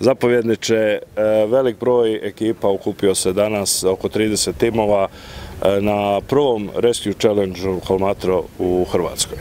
Zapovjedniče, velik broj ekipa okupio se danas, oko 30 timova, na prvom Rescue Challenge-u Halmatro u Hrvatskoj.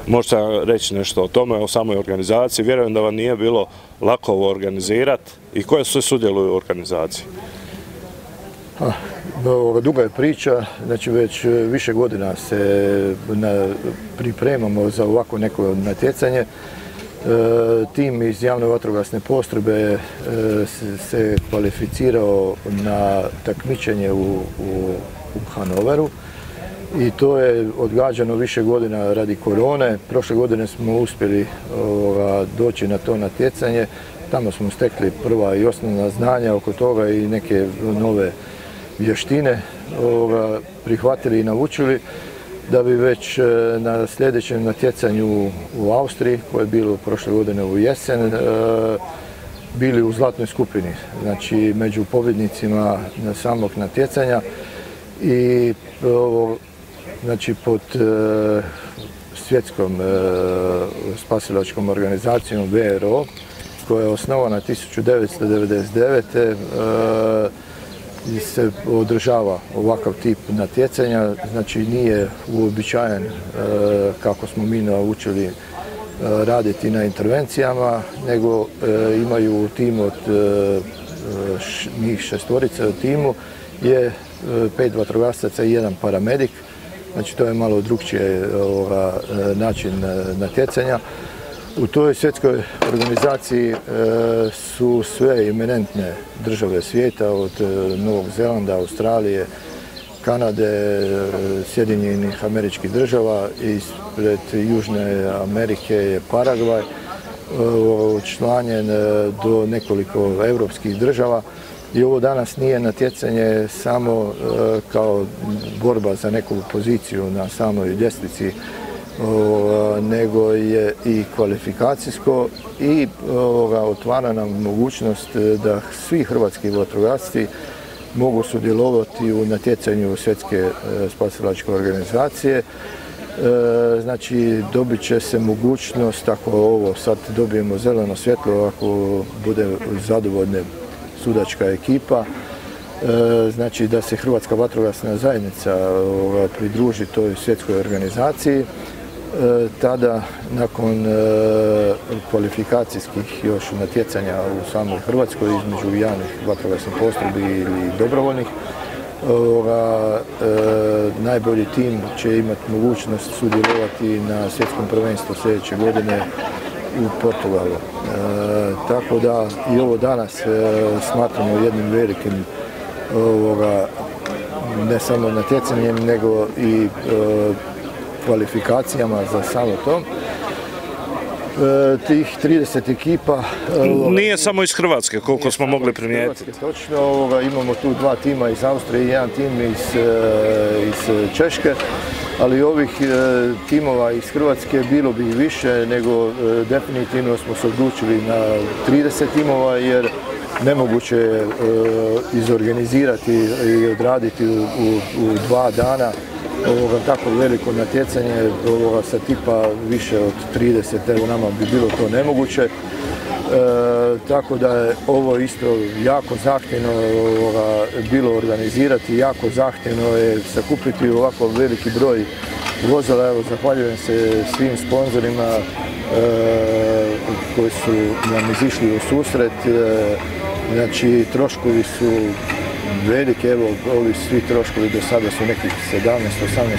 Možete reći nešto o tome, o samoj organizaciji? Vjerujem da vam nije bilo lako ovo organizirati. I koje sve sudjeluju u organizaciji? Duga je priča, znači već više godina se pripremamo za ovako neko natjecanje. Tim iz javne vatrogasne postrojbe se kvalificirao na takmičenje u Hanoveru i to je odgađano više godina radi korone. Prošle godine smo uspjeli doći na to natjecanje, tamo smo stekli prva i osnovna znanja oko toga i neke nove vještine prihvatili i naučili, da bi već na sljedećem natjecanju u Austriji, koje je bilo prošle godine u jesen, bili u zlatnoj skupini, znači među pobjednicima samog natjecanja i znači pod svjetskom spasilačkom organizacijom VRO, koja je osnovana 1999. se održava ovakav tip natjecanja, znači nije uobičajen kako smo mi naučili raditi na intervencijama, nego imaju tim od njih šestorice u timu je 5 vatrogasaca i 1 paramedik, znači to je malo drukčije način natjecanja. U toj svjetskoj organizaciji su sve eminentne države svijeta, od Novog Zelanda, Australije, Kanade, Sjedinjenih Američkih Država, ispred Južne Amerike je Paragvaj, učlanjen do nekoliko europskih država. I ovo danas nije natjecanje samo kao borba za neku poziciju na samoj ljestvici, nego je i kvalifikacijsko i otvara nam mogućnost da svi hrvatski vatrogasci mogu sudjelovati u natjecanju Svjetske spasilačke organizacije. Znači dobit će se mogućnost, ako ovo sad dobijemo zeleno svjetlo, ako bude zadovoljna sudačka ekipa, znači da se Hrvatska vatrogasna zajednica pridruži toj svjetskoj organizaciji. Tada, nakon kvalifikacijskih još natjecanja u samoj Hrvatskoj između javnih vatrogasnih postrojbi ili dobrovoljnih, najbolji tim će imati mogućnost sudjelovati na svjetskom prvenstvu sljedeće godine u Portugalu. Tako da i ovo danas smatramo jednim velikim ne samo natjecanjem, nego i kvalifikacijama za samo to. Tih 30 ekipa... Nije samo iz Hrvatske, koliko smo mogli primijetiti. Točno, imamo tu 2 tima iz Austrije i 1 tim iz Češke, ali ovih timova iz Hrvatske bilo bi više, nego definitivno smo se odlučili na 30 timova, jer nemoguće je izorganizirati i odraditi u 2 dana tako veliko natjecanje sa tipa više od 30, evo nama bi bilo to nemoguće. Tako da je ovo isto jako zahtjevno bilo organizirati, jako zahtjevno je sakupiti ovako veliki broj vozila. Evo, zahvaljujem se svim sponzorima koji su nam izišli u susret. Znači, troškovi su velike, evo, ovi svi troškovi do sada su nekih 17-18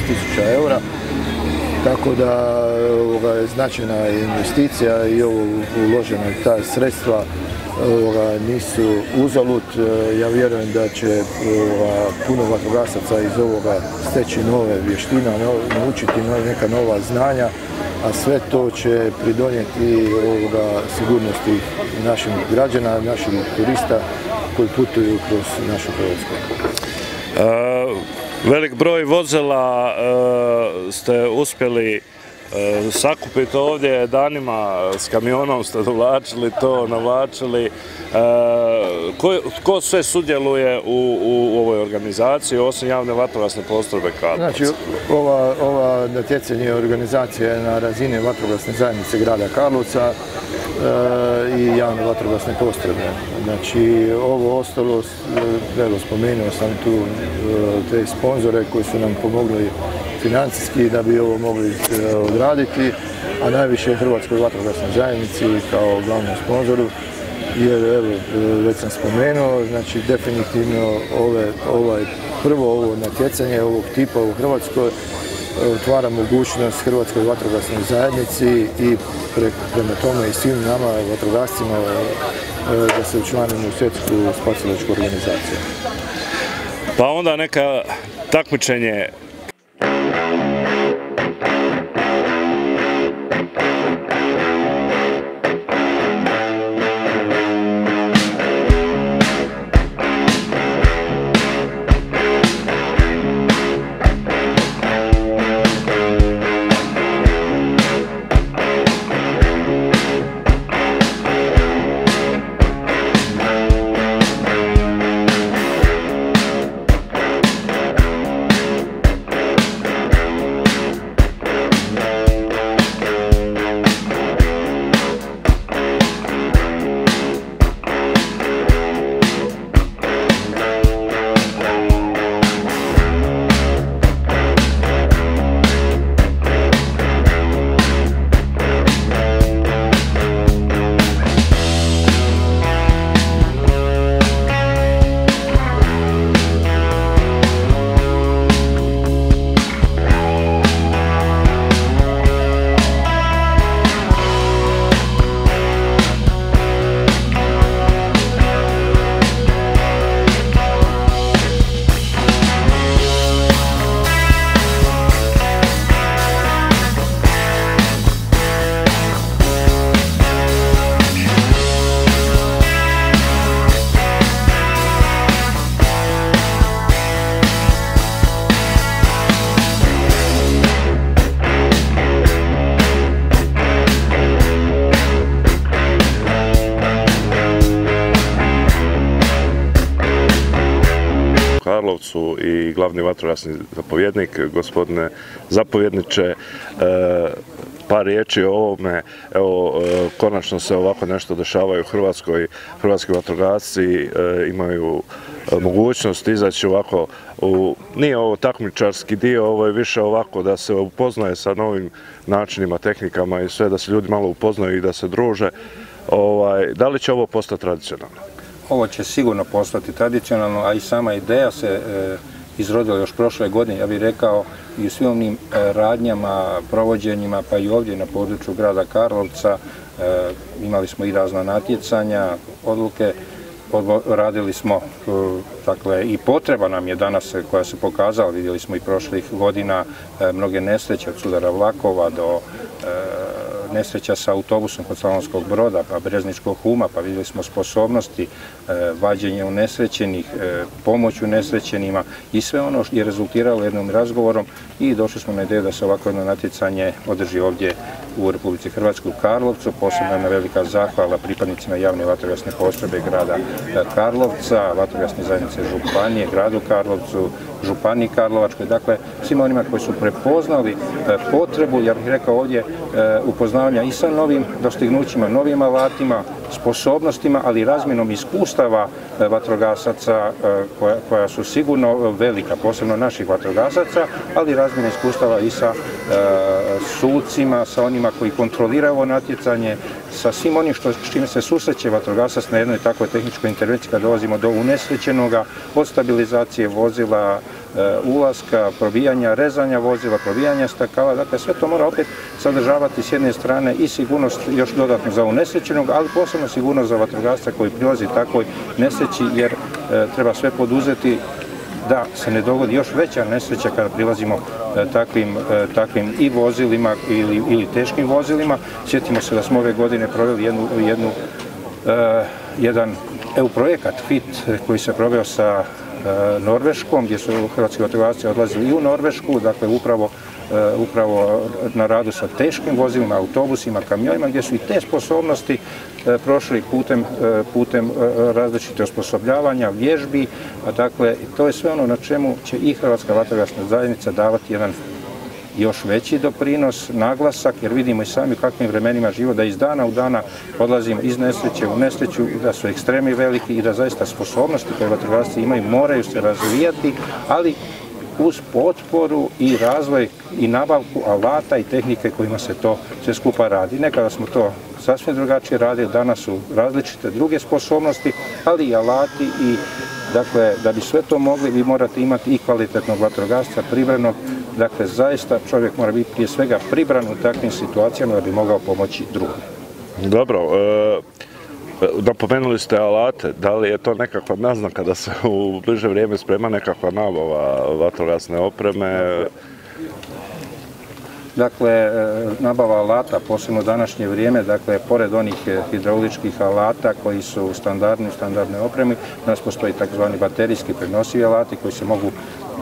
tisuća eura, tako da je značajna investicija i ovo uložena ta sredstva nisu uzalud. Ja vjerujem da će puno vatrogasaca iz ovoga steći nove vještina, naučiti neka nova znanja, a sve to će pridonijeti sigurnosti naših građana, naših turista koji putuju kroz našu Hrvatsku. Velik broj vozila ste uspjeli sakupite ovdje danima, s kamionom ste dovlačili to, navlačili. Ko sve sudjeluje u ovoj organizaciji, osim javne vatrogasne postrojbe Karlovac? Znači, ova natjecanje organizacija je na razini vatrogasne zajednice grada Karlovca i javne vatrogasne postrojbe. Znači, ovo ostalo, evo, spomenuo sam tu te sponzore koji su nam pomogli financijski da bi ovo mogli odraditi, a najviše Hrvatskoj vatrogasnoj zajednici kao glavnom sponzoru, jer evo, već sam spomenuo, znači definitivno prvo ovo natjecanje ovog tipa u Hrvatskoj otvara mogućnost Hrvatskoj vatrogasnoj zajednici i prema tome i svim nama vatrogascima da se učlanimo u svjetsku spasilačku organizaciju. Pa onda neka takmičenje. Karlovcu i glavni vatrogasni zapovjednik, gospodine zapovjedniče, par riječi o ovome. Evo, konačno se ovako nešto dešava u Hrvatskoj. Hrvatski vatrogasci imaju mogućnost izaći ovako, nije ovo takmičarski dio, ovo je više ovako da se upoznaje sa novim načinima, tehnikama i sve, da se ljudi malo upoznaju i da se druže. Da li će ovo postati tradicionalno? Ovo će sigurno postati tradicionalno, a i sama ideja se izrodila još prošle godine, ja bih rekao, i u svim onim radnjama, provođenjima, pa i ovdje na području grada Karlovca. Imali smo i razna natjecanja, odluke, radili smo, dakle, i potreba nam je danas koja se pokazala, vidjeli smo i prošlih godina mnoge nesreće od sudara vlakova do nesreća sa autobusom kod Slavonskog Broda, pa Brezničkog Huma, pa vidjeli smo sposobnosti, vađenje unesrećenih, pomoć unesrećenima i sve ono je rezultiralo jednom razgovorom i došli smo na ideju da se ovako jedno natjecanje održi ovdje u Republici Hrvatskoj u Karlovcu. Posebno jedna velika zahvala pripadnicima javne vatrogasne postrojbe grada Karlovca, vatrogasne zajednice županije, gradu Karlovcu, županiji Karlovačkoj, dakle svima onima koji su prepoznali potrebu, ja bih rekao ovdje, upoznavanja i sa novim dostignućima, novim alatima, sposobnostima, ali i razmjenom iskustava vatrogasaca koja su sigurno velika, posebno naših vatrogasaca, ali i razmjena iskustava i sa sucima, sa onima koji kontroliraju ovo natjecanje, sa svim onim s čime se susreće vatrogasac na jednoj takvoj tehničkoj intervenciji kad dolazimo do unesrećenoga, od stabilizacije vozila, ulaska, probijanja, rezanja vozila, probijanja stakala, dakle sve to mora opet sadržavati s jedne strane i sigurnost još dodatno za unesrećenog, ali posebno sigurnost za vatrogasca koji prilazi takvoj nesreći, jer treba sve poduzeti da se ne dogodi još veća nesreća kada prilazimo takvim i vozilima ili teškim vozilima. Sjetimo se da smo ove godine proveli jedan EU projekat FIT koji se proveo sa Norveškom, gdje su hrvatski vatrogasci odlazili i u Norvešku, dakle upravo upravo na radu sa teškim vozilima, autobusima, kamionima, gdje su i te sposobnosti prošli putem različite osposobljavanja, vježbi, a dakle, to je sve ono na čemu će i Hrvatska vatrogasna zajednica davati jedan još veći doprinos, naglasak, jer vidimo i sami u kakvim vremenima živo, da iz dana u dana odlazimo iz nesreće u nesreću, da su ekstremi veliki i da zaista sposobnosti koje vatrogasci imaju moraju se razvijati, ali uz potporu i razvoj i nabavku alata i tehnike kojima se to sve skupa radi. Nekada smo to sasvim drugačije radili, danas su različite druge sposobnosti, ali i alati i dakle, da bi sve to mogli, vi morate imati i kvalitetnog vatrogasca, privremenog. Dakle, zaista čovjek mora biti prije svega pribran u takvim situacijama da bi mogao pomoći drugom. Dobro, napomenuli ste alate, da li je to nekakva naznaka da se u bliže vrijeme sprema nekakva nabava vatrogasne opreme? Dakle, nabava alata, posebno u današnje vrijeme, dakle, pored onih hidrauličkih alata koji su standardne opreme, danas postoji takozvani baterijski prenosivi alati koji se mogu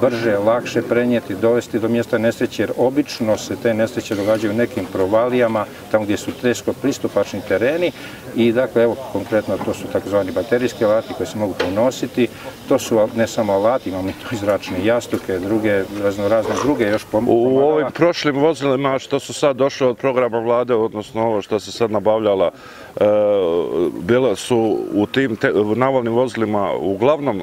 brže, lakše prenijeti, dovesti do mjesta nesreće, jer obično se te nesreće događaju u nekim provalijama, tamo gdje su teško pristupačni tereni i dakle, evo, konkretno to su takozvani baterijski alati koji se mogu prenositi. To su ne samo alati, imamo i to i zračne jastuke, druge, razne druge još pomagala. U ovim prošlim vozilima što su sad došle od programa vlade, odnosno ovo što se sad nabavljala, bila su u tim navalnim vozilima uglavnom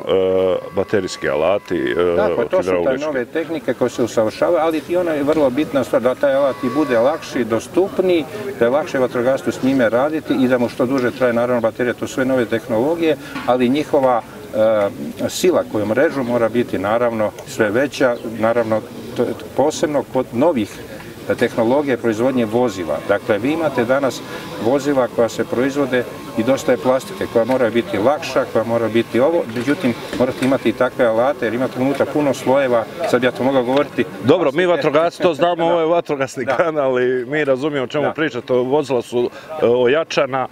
baterijski alati. Dakle, to su te nove tehnike koje se usavršavaju, ali i ona je vrlo bitna stvar da taj alat i bude lakši, dostupniji, da je lakše vatrogascu s njime raditi i da mu što duže traje, naravno, baterija, to su sve nove tehnologije, ali njihova sila koju mrežu mora biti naravno sve veća, naravno posebno kod novih tehnologije proizvodnje vozila. Dakle, vi imate danas vozila koja se proizvode i dosta je plastike, koja mora biti lakša, koja mora biti ovo, međutim, morate imati i takve alate, jer imate unutra puno slojeva, sad bi ja to mogao govoriti. Dobro, mi vatrogasci to znamo, ovo je vatrogasni kanal i mi razumijemo o čemu pričate, vozila su ojačana,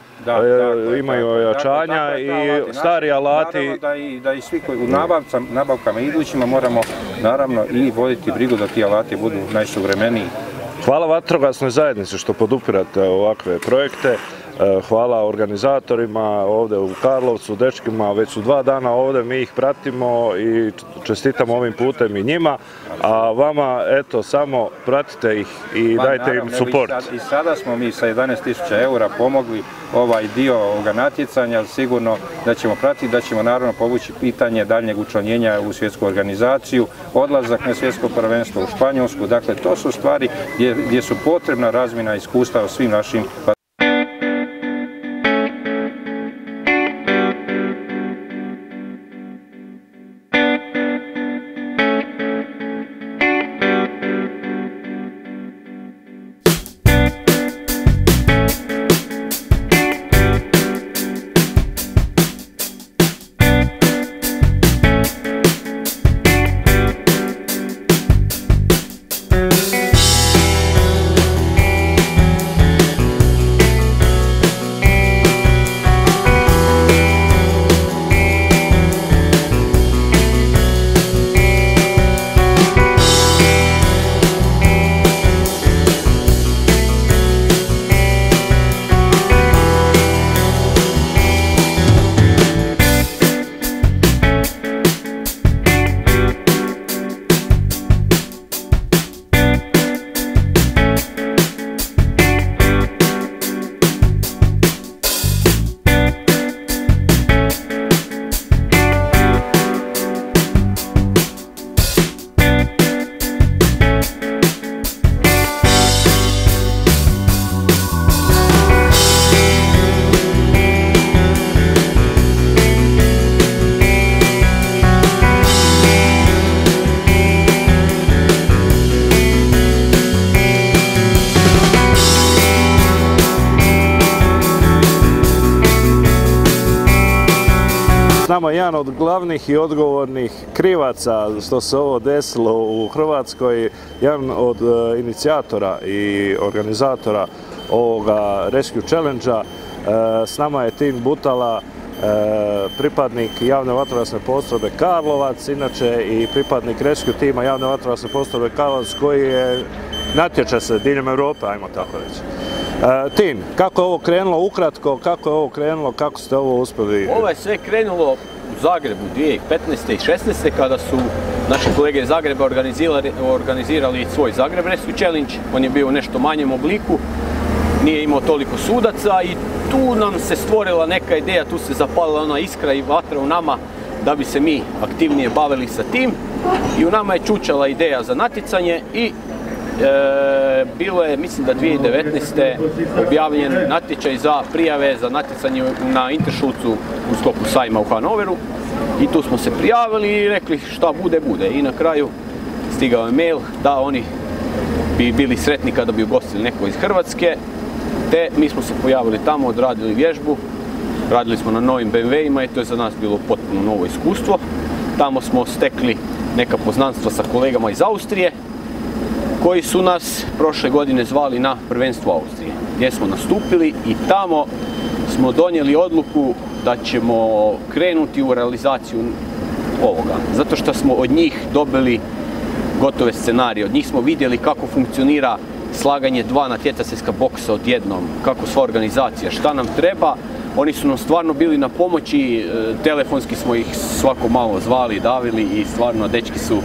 imaju ojačanja i stari alati. Naravno da i svi koji u nabavkama idućima moramo, naravno, i voditi brigu da ti alati budu najsuvremeniji. Hvala vatrogasnoj zajednici što podupirate ovakve projekte. Hvala organizatorima ovdje u Karlovcu, dečkima, već su 2 dana ovdje, mi ih pratimo i čestitamo ovim putem i njima, a vama, eto, samo pratite ih i dajte im suport. I sada smo mi sa 11.000 eura pomogli ovaj dio ovoga natjecanja, sigurno da ćemo pratiti, da ćemo naravno povući pitanje daljnjeg učlanjenja u svjetsku organizaciju, odlazak na svjetsko prvenstvo u Španjolsku, dakle to su stvari gdje su potrebna razmjena iskustva o svim našim. nama jedan od glavnih i odgovornih krivaca što se ovo desilo u Hrvatskoj, jedan od inicijatora i organizatora ovoga Rescue Challenge-a. S nama je tim Butala. pripadnik javne vatrogasne postrojbe Karlovac, inače i pripadnik rescue tima javne vatrogasne postrojbe Karlovac koji je natječe se diljem Europe, ajmo tako reći. Tin, kako je ovo krenulo ukratko, kako je ovo krenulo, kako ste ovo uspjeli? Ovo je sve krenulo u Zagrebu 2015. i 2016. kada su naši kolege iz Zagreba organizirali svoj Zagreb Rescue Challenge. On je bio u nešto manjem obliku, nije imao toliko sudaca i tu nam se stvorila neka ideja, tu se zapalila ona iskra i vatra u nama da bi se mi aktivnije bavili sa tim i u nama je čučala ideja za natjecanje i bilo je, mislim da 2019. objavljen natječaj za prijave za natjecanje na Interschutzu u sklopu sajma u Hanoveru i tu smo se prijavili i rekli šta bude, bude. I na kraju stigao je mail da oni bi bili sretni kada bi ugostili neko iz Hrvatske, te mi smo se pojavili tamo, odradili vježbu, radili smo na novim BMW-ima i to je za nas bilo potpuno novo iskustvo. Tamo smo stekli neka poznanstva sa kolegama iz Austrije, koji su nas prošle godine zvali na prvenstvo Austrije, gdje smo nastupili i tamo smo donijeli odluku da ćemo krenuti u realizaciju ovoga. Zato što smo od njih dobili gotove scenarije, od njih smo vidjeli kako funkcionira slaganje dva natjecateljska boksa odjednom, kako sva organizacija, šta nam treba. Oni su nam stvarno bili na pomoći, telefonski smo ih svako malo zvali, davili i stvarno dečki su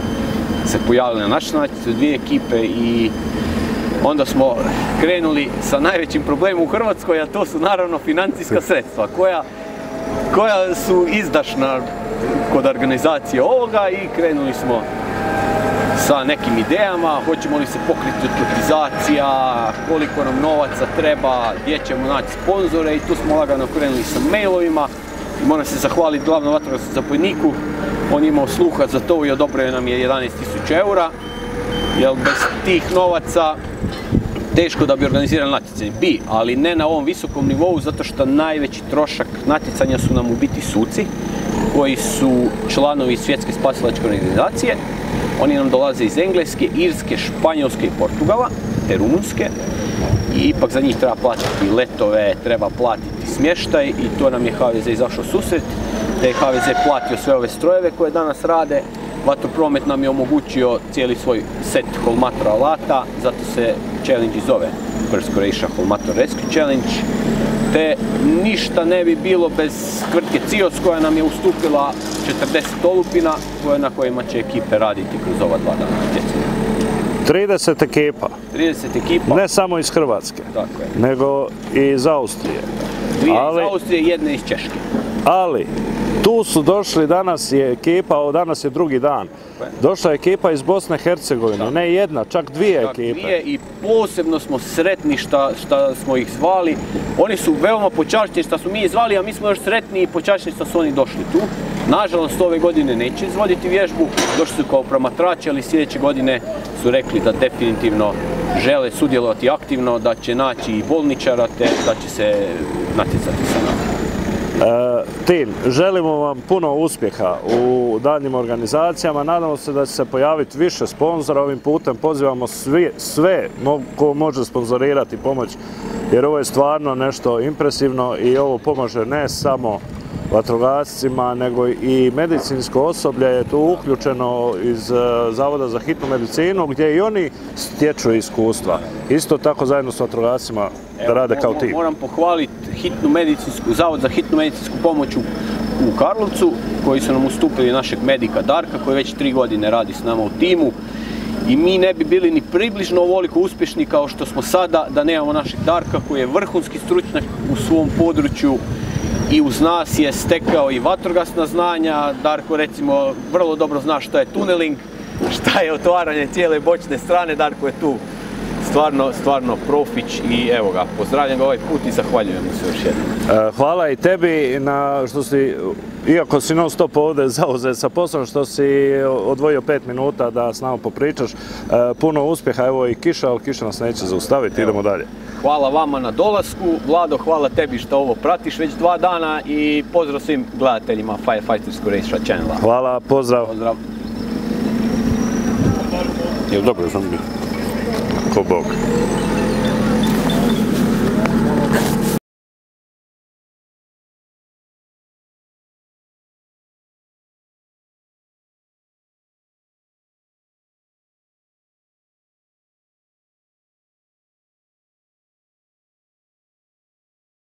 se pojavili na našoj natjecatelju, dvije ekipe i onda smo krenuli sa najvećim problemom u Hrvatskoj, a to su naravno financijska sredstva koja su izdašna kod organizacije ovoga i krenuli smo sa nekim idejama, hoćemo li se pokriti od kotizacija, koliko nam novaca treba, gdje ćemo naći sponzore i tu smo lagano krenuli sa mailovima. I moram se zahvaliti glavnom vatrogasnom zapovjedniku, on je imao sluha za to i odobrio nam je 11.000 eura, jer bez tih novaca teško da bi organizirali natjecanje. Bi, ali ne na ovom visokom nivou, zato što najveći trošak natjecanja su nam u biti suci, koji su članovi Svjetske spasilačke organizacije. Oni nam dolaze iz Engleske, Irske, Španjolske i Portugala, te Rumunjske. I ipak za njih treba platiti letove, treba platiti smještaj i to nam je HVZ izašao susret. Te je HVZ platio sve ove strojeve koje danas rade. Vatropromet nam je omogućio cijeli svoj set Holmatro alata, zato se challenge zove First Croatia Holmatro Rescue Challenge. Te ništa ne bi bilo bez tvrtke CIOS koja nam je ustupila 40 olupina na kojima će ekipe raditi kroz ova 2 dana natjecanja. 30 ekipa. 30 ekipa. Ne samo iz Hrvatske, tako je, nego i iz Austrije. Dvije iz Austrije, jedne iz Češke. Ali, tu su došli, danas je ekipa, danas je drugi dan. Došla je ekipa iz Bosne i Hercegovine, ne jedna, čak dvije ekipe. Dvije i posebno smo sretni što smo ih zvali. Oni su veoma počašćeni što smo mi ih zvali, a mi smo još sretni i počašćeni što su oni došli tu. Nažalost, ove godine neće izvoditi vježbu, došli su kao promatrači, ali sljedeće godine su rekli da definitivno žele sudjelovati aktivno, da će naći i bolničara, te da će se natjecati sa nama. Tin, želimo vam puno uspjeha u daljnjim organizacijama, nadamo se da će se pojaviti više sponzora, ovim putem pozivamo sve ko može sponzorirati pomoć, jer ovo je stvarno nešto impresivno i ovo pomaže ne samo vatrogascima, nego i medicinsko osoblje je tu uključeno iz Zavoda za hitnu medicinu, gdje i oni stječu iskustva. Isto tako zajedno s vatrogascima da rade kao tim. Moram pohvaliti Zavod za hitnu medicinsku pomoć u Karlovcu, koji su nam ustupili našeg medika Darka, koji već 3 godine radi s nama u timu. I mi ne bi bili ni približno ovoliko uspješni kao što smo sada da nemamo našeg Darka, koji je vrhunski stručnjak u svom području i uz nas je stekao i vatrogasna znanja. Darko recimo vrlo dobro zna šta je tuneling, šta je otvaranje cijele bočne strane. Darko je tu stvarno profić i evo ga, pozdravljam ga ovaj put i zahvaljujem mu se još jednom. Hvala i tebi na što si, iako si non stop ovdje zauzet sa poslom, što si odvojio 5 minuta da s nama popričaš. Puno uspjeha, evo i kiša, ali kiša nas neće zaustaviti, idemo dalje. Hvala vama na dolasku, Vlado, hvala tebi što ovo pratiš već 2 dana i pozdrav svim gledateljima Firefighters Croatia channela. Hvala, pozdrav. Pozdrav. Jel dobro sam bio? Ko Bog.